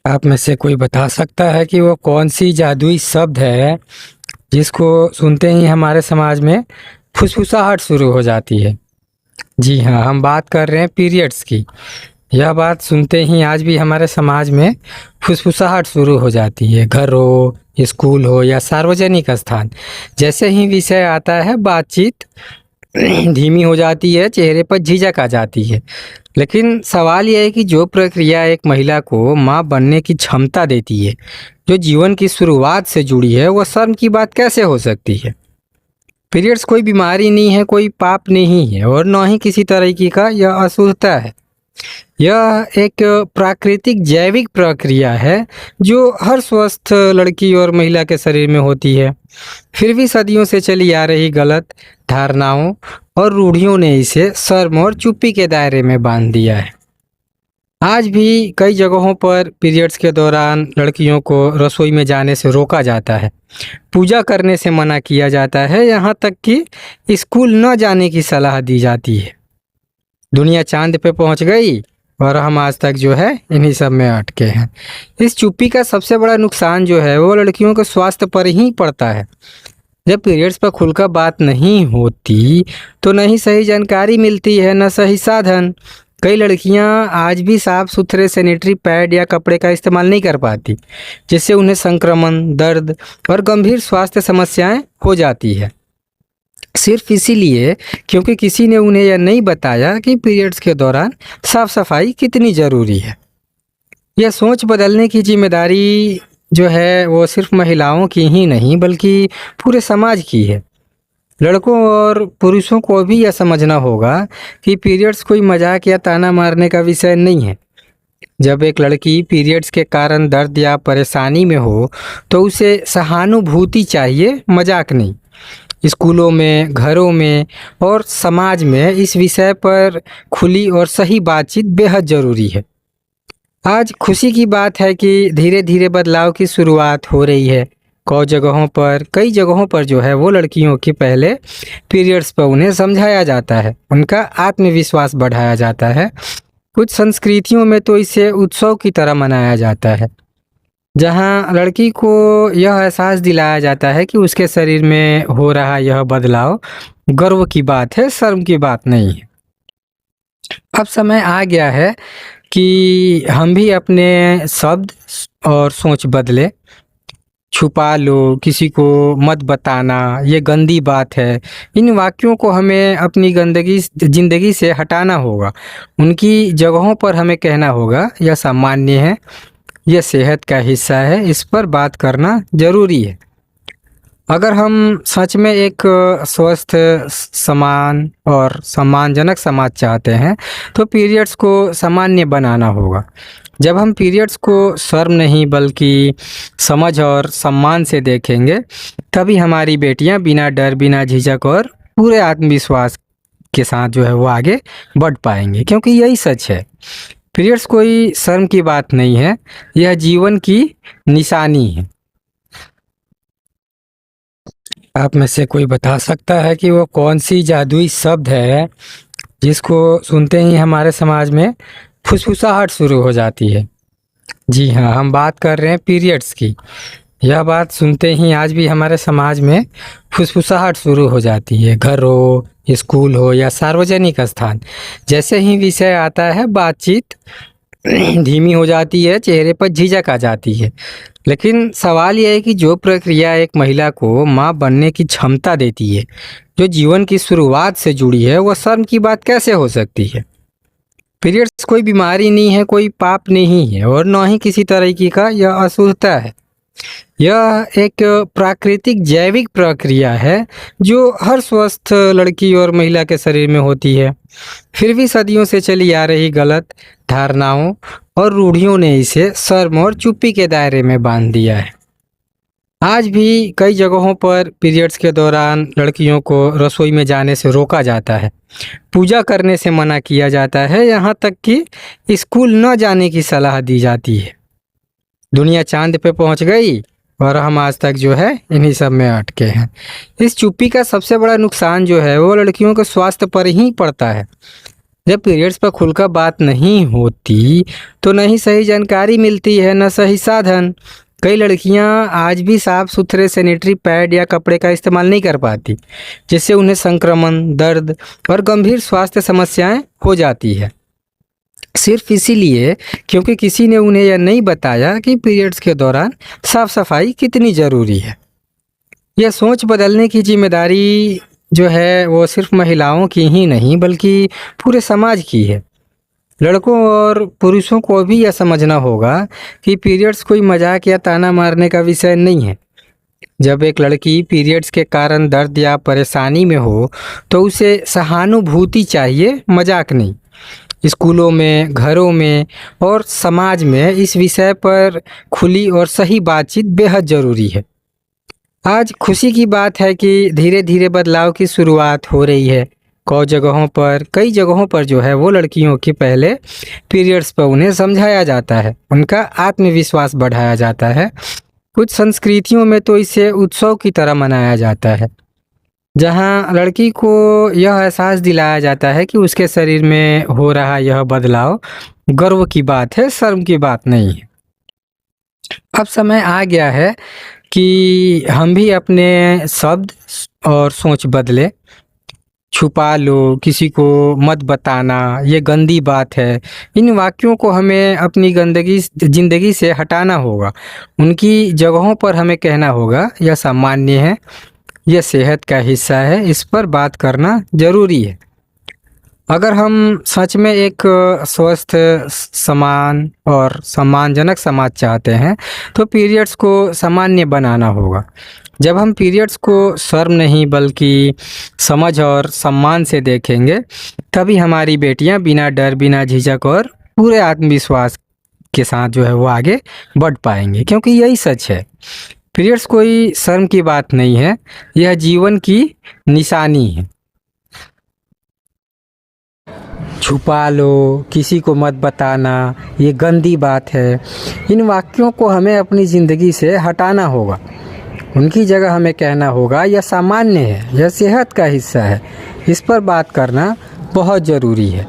आप में से कोई बता सकता है कि वो कौन सी जादुई शब्द है जिसको सुनते ही हमारे समाज में फुसफुसाहट शुरू हो जाती है? जी हाँ, हम बात कर रहे हैं पीरियड्स की। यह बात सुनते ही आज भी हमारे समाज में फुसफुसाहट शुरू हो जाती है। घर हो, स्कूल हो या सार्वजनिक स्थान, जैसे ही विषय आता है बातचीत धीमी हो जाती है, चेहरे पर झिझक आ जाती है। लेकिन सवाल यह है कि जो प्रक्रिया एक महिला को माँ बनने की क्षमता देती है, जो जीवन की शुरुआत से जुड़ी है, वह शर्म की बात कैसे हो सकती है? पीरियड्स कोई बीमारी नहीं है, कोई पाप नहीं है और न ही किसी तरीके का यह अशुद्धता है। यह एक प्राकृतिक जैविक प्रक्रिया है जो हर स्वस्थ लड़की और महिला के शरीर में होती है। फिर भी सदियों से चली आ रही गलत धारणाओं और रूढ़ियों ने इसे शर्म और चुप्पी के दायरे में बांध दिया है। आज भी कई जगहों पर पीरियड्स के दौरान लड़कियों को रसोई में जाने से रोका जाता है, पूजा करने से मना किया जाता है, यहाँ तक कि स्कूल न जाने की सलाह दी जाती है। दुनिया चांद पे पहुंच गई और हम आज तक जो है इन्हीं सब में अटके हैं। इस चुप्पी का सबसे बड़ा नुकसान जो है वो लड़कियों के स्वास्थ्य पर ही पड़ता है। जब पीरियड्स पर खुलकर बात नहीं होती तो न ही सही जानकारी मिलती है, न सही साधन। कई लड़कियां आज भी साफ सुथरे सैनिटरी पैड या कपड़े का इस्तेमाल नहीं कर पाती, जिससे उन्हें संक्रमण, दर्द और गंभीर स्वास्थ्य समस्याएं हो जाती है। सिर्फ इसीलिए क्योंकि किसी ने उन्हें यह नहीं बताया कि पीरियड्स के दौरान साफ सफाई कितनी ज़रूरी है। यह सोच बदलने की जिम्मेदारी जो है वो सिर्फ महिलाओं की ही नहीं बल्कि पूरे समाज की है। लड़कों और पुरुषों को भी यह समझना होगा कि पीरियड्स कोई मजाक या ताना मारने का विषय नहीं है। जब एक लड़की पीरियड्स के कारण दर्द या परेशानी में हो तो उसे सहानुभूति चाहिए, मजाक नहीं। स्कूलों में, घरों में और समाज में इस विषय पर खुली और सही बातचीत बेहद ज़रूरी है। आज खुशी की बात है कि धीरे धीरे बदलाव की शुरुआत हो रही है। कई जगहों पर जो है वो लड़कियों के पहले पीरियड्स पर उन्हें समझाया जाता है, उनका आत्मविश्वास बढ़ाया जाता है। कुछ संस्कृतियों में तो इसे उत्सव की तरह मनाया जाता है, जहां लड़की को यह एहसास दिलाया जाता है कि उसके शरीर में हो रहा यह बदलाव गर्व की बात है, शर्म की बात नहीं है। अब समय आ गया है कि हम भी अपने शब्द और सोच बदले। छुपा लो, किसी को मत बताना, ये गंदी बात है। इन वाक्यों को हमें अपनी जिंदगी से हटाना होगा। उनकी जगहों पर हमें कहना होगा यह सामान्य है, यह सेहत का हिस्सा है, इस पर बात करना जरूरी है। अगर हम सच में एक स्वस्थ, समान और सम्मानजनक समाज चाहते हैं तो पीरियड्स को सामान्य बनाना होगा। जब हम पीरियड्स को शर्म नहीं बल्कि समझ और सम्मान से देखेंगे, तभी हमारी बेटियां बिना डर, बिना झिझक और पूरे आत्मविश्वास के साथ जो है वो आगे बढ़ पाएंगे, क्योंकि यही सच है। पीरियड्स कोई शर्म की बात नहीं है, यह जीवन की निशानी है। आप में से कोई बता सकता है कि वो कौन सी जादुई शब्द है जिसको सुनते ही हमारे समाज में फुसफुसाहट शुरू हो जाती है? जी हाँ, हम बात कर रहे हैं पीरियड्स की। यह बात सुनते ही आज भी हमारे समाज में फुसफुसाहट शुरू हो जाती है। घर हो, स्कूल हो या सार्वजनिक स्थान, जैसे ही विषय आता है बातचीत धीमी हो जाती है, चेहरे पर झिझक आ जाती है। लेकिन सवाल यह है कि जो प्रक्रिया एक महिला को माँ बनने की क्षमता देती है, जो जीवन की शुरुआत से जुड़ी है, वह शर्म की बात कैसे हो सकती है? पीरियड्स कोई बीमारी नहीं है, कोई पाप नहीं है और न ही किसी तरीके का यह अशुद्धता है। यह एक प्राकृतिक जैविक प्रक्रिया है जो हर स्वस्थ लड़की और महिला के शरीर में होती है। फिर भी सदियों से चली आ रही गलत धारणाओं और रूढ़ियों ने इसे शर्म और चुप्पी के दायरे में बांध दिया है। आज भी कई जगहों पर पीरियड्स के दौरान लड़कियों को रसोई में जाने से रोका जाता है, पूजा करने से मना किया जाता है, यहाँ तक कि स्कूल न जाने की सलाह दी जाती है। दुनिया चांद पे पहुंच गई और हम आज तक जो है इन्हीं सब में अटके हैं। इस चुप्पी का सबसे बड़ा नुकसान जो है वो लड़कियों के स्वास्थ्य पर ही पड़ता है। जब पीरियड्स पर खुलकर बात नहीं होती तो न ही सही जानकारी मिलती है, न सही साधन। कई लड़कियां आज भी साफ सुथरे सैनिटरी पैड या कपड़े का इस्तेमाल नहीं कर पाती, जिससे उन्हें संक्रमण, दर्द और गंभीर स्वास्थ्य समस्याएं हो जाती है। सिर्फ इसीलिए क्योंकि किसी ने उन्हें यह नहीं बताया कि पीरियड्स के दौरान साफ सफाई कितनी ज़रूरी है। यह सोच बदलने की जिम्मेदारी जो है वो सिर्फ महिलाओं की ही नहीं बल्कि पूरे समाज की है। लड़कों और पुरुषों को भी यह समझना होगा कि पीरियड्स कोई मजाक या ताना मारने का विषय नहीं है। जब एक लड़की पीरियड्स के कारण दर्द या परेशानी में हो तो उसे सहानुभूति चाहिए, मजाक नहीं। स्कूलों में, घरों में और समाज में इस विषय पर खुली और सही बातचीत बेहद ज़रूरी है। आज खुशी की बात है कि धीरे धीरे बदलाव की शुरुआत हो रही है। कई जगहों पर जो है वो लड़कियों के पहले पीरियड्स पर उन्हें समझाया जाता है, उनका आत्मविश्वास बढ़ाया जाता है। कुछ संस्कृतियों में तो इसे उत्सव की तरह मनाया जाता है, जहां लड़की को यह एहसास दिलाया जाता है कि उसके शरीर में हो रहा यह बदलाव गर्व की बात है, शर्म की बात नहीं है। अब समय आ गया है कि हम भी अपने शब्द और सोच बदले। छुपा लो, किसी को मत बताना, ये गंदी बात है। इन वाक्यों को हमें अपनी ज़िंदगी से हटाना होगा। उनकी जगहों पर हमें कहना होगा, यह सामान्य है, यह सेहत का हिस्सा है, इस पर बात करना ज़रूरी है। अगर हम सच में एक स्वस्थ, समान और सम्मानजनक समाज चाहते हैं तो पीरियड्स को सामान्य बनाना होगा। जब हम पीरियड्स को शर्म नहीं बल्कि समझ और सम्मान से देखेंगे, तभी हमारी बेटियां बिना डर, बिना झिझक और पूरे आत्मविश्वास के साथ जो है वो आगे बढ़ पाएंगे, क्योंकि यही सच है। पीरियड्स कोई शर्म की बात नहीं है, यह जीवन की निशानी है। छुपा लो, किसी को मत बताना, ये गंदी बात है। इन वाक्यों को हमें अपनी ज़िंदगी से हटाना होगा। उनकी जगह हमें कहना होगा, यह सामान्य है, यह सेहत का हिस्सा है, इस पर बात करना बहुत ज़रूरी है।